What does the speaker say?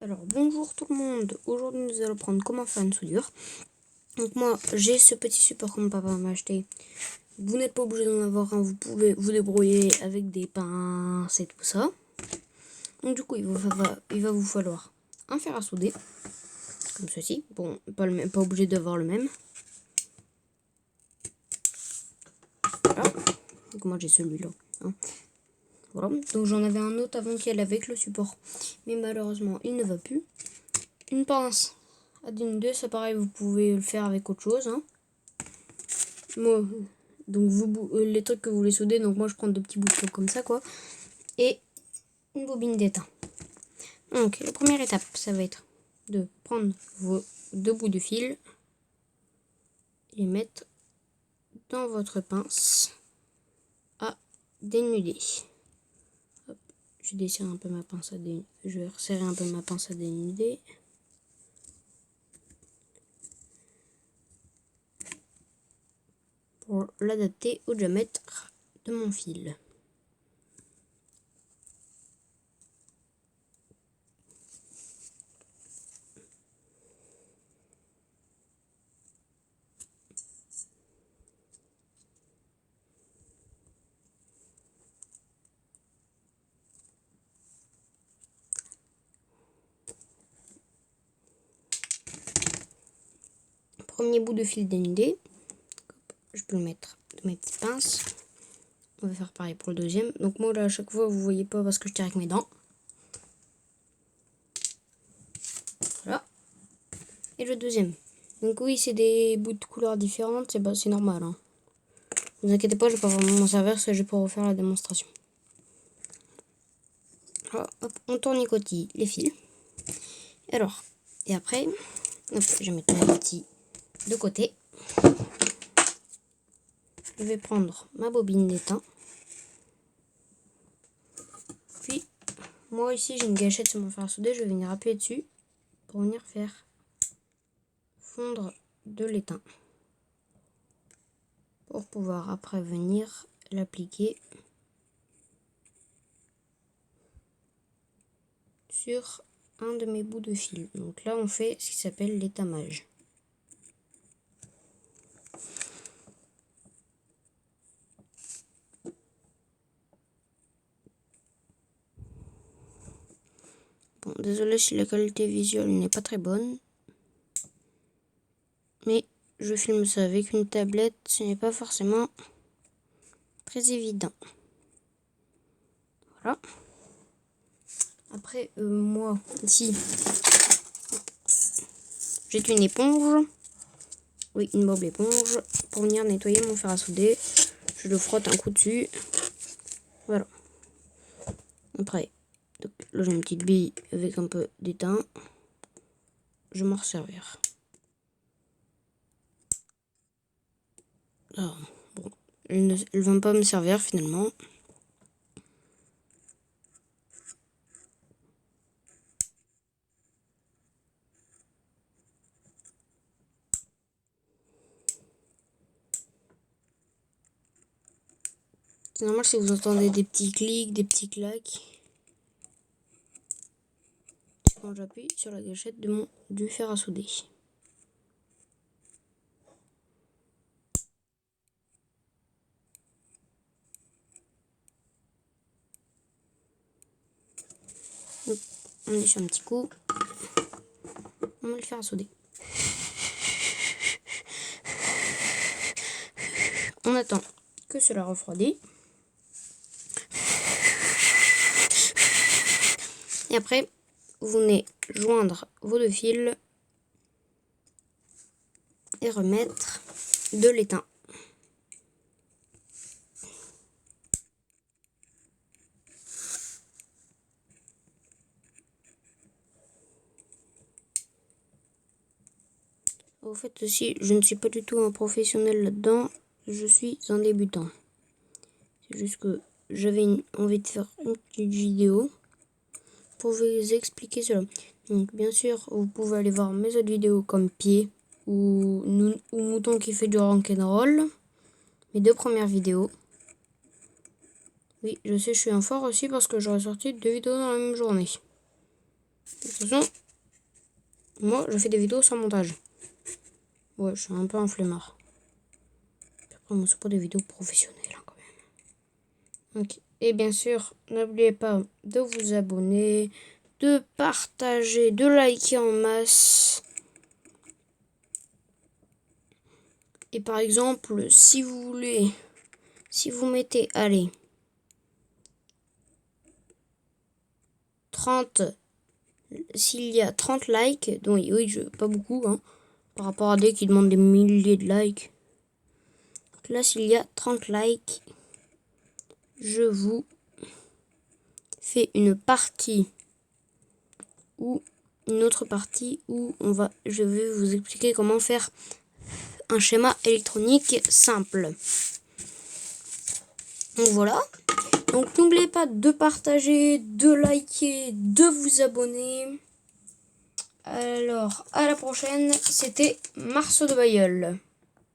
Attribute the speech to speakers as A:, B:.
A: Alors bonjour tout le monde, aujourd'hui nous allons prendre comment faire une soudure. Donc moi j'ai ce petit support que mon papa m'a acheté. Vous n'êtes pas obligé d'en avoir un, vous pouvez vous débrouiller avec des pinces et tout ça. Donc du coup il va vous falloir un fer à souder, comme ceci. Bon, pas obligé d'avoir le même. Voilà, donc moi j'ai celui-là. Hein. Voilà, donc j'en avais un autre avant qui allait avec le support. Mais malheureusement il ne va plus. Une pince à 2, ça pareil, vous pouvez le faire avec autre chose. Hein. Moi, donc les trucs que vous voulez souder, donc moi je prends 2 petits boutons comme ça quoi. Et une bobine d'étain. Donc la première étape, ça va être de prendre vos 2 bouts de fil et les mettre dans votre pince à dénuder. Hop, je desserre un peu ma pince à dénuder. Je vais resserrer un peu ma pince à dénuder. Pour l'adapter au diamètre de mon fil. Premier bout de fil dénudé, je peux le mettre de mes petites pinces. On va faire pareil pour le deuxième. Donc moi là à chaque fois vous voyez pas parce que je tire avec mes dents. Voilà. Et le deuxième. Donc oui c'est des bouts de couleurs différentes, c'est normal. Hein. Ne vous inquiétez pas, je vais pas vraiment m'en servir, je vais pas refaire la démonstration. Alors, hop, on tournicotille les fils. Alors, et après, hop, je vais mettre mon outil de côté. Je vais prendre ma bobine d'étain. Puis, moi ici j'ai une gâchette sur mon fer à souder, je vais venir appuyer dessus pour venir faire fondre de l'étain. Pour pouvoir après venir l'appliquer sur un de mes bouts de fil. Donc là on fait ce qui s'appelle l'étamage. Bon, désolé si la qualité visuelle n'est pas très bonne. Mais je filme ça avec une tablette, ce n'est pas forcément très évident. Voilà. Après, moi, ici, j'ai une éponge. Oui, une bob éponge. Pour venir nettoyer mon fer à souder. Je le frotte un coup dessus. Voilà. Après, donc, là j'ai une petite bille avec un peu d'étain. Je vais m'en resservir. Alors, bon, elle ne va pas me servir finalement. C'est normal si vous entendez des petits clics, des petits claques. C'est quand j'appuie sur la gâchette du fer à souder. Donc, on est sur un petit coup. On va le faire à souder. On attend que cela refroidisse. Et après, vous venez joindre vos 2 fils et remettre de l'étain. Au fait aussi, je ne suis pas du tout un professionnel là-dedans, je suis un débutant. C'est juste que j'avais envie de faire une petite vidéo pour vous expliquer cela. Donc bien sûr, vous pouvez aller voir mes autres vidéos comme Pied ou Mouton qui fait du rock'n'roll. Mes 2 premières vidéos. Oui, je sais, je suis un fort aussi parce que j'aurais sorti 2 vidéos dans la même journée. De toute façon, moi, je fais des vidéos sans montage. Ouais, je suis un peu un flemmard. Après, moi, c'est pas des vidéos professionnelles, hein, quand même. Ok. Et bien sûr, n'oubliez pas de vous abonner, de partager, de liker en masse. Et par exemple, si vous voulez, si vous mettez, allez, 30, s'il y a 30 likes, donc oui, pas beaucoup, hein, par rapport à des qui demandent des milliers de likes. Donc là, s'il y a 30 likes, je vous fais une partie ou une autre partie où je vais vous expliquer comment faire un schéma électronique simple. Donc voilà. Donc n'oubliez pas de partager, de liker, de vous abonner. Alors, à la prochaine, c'était Marceau de Bailleul.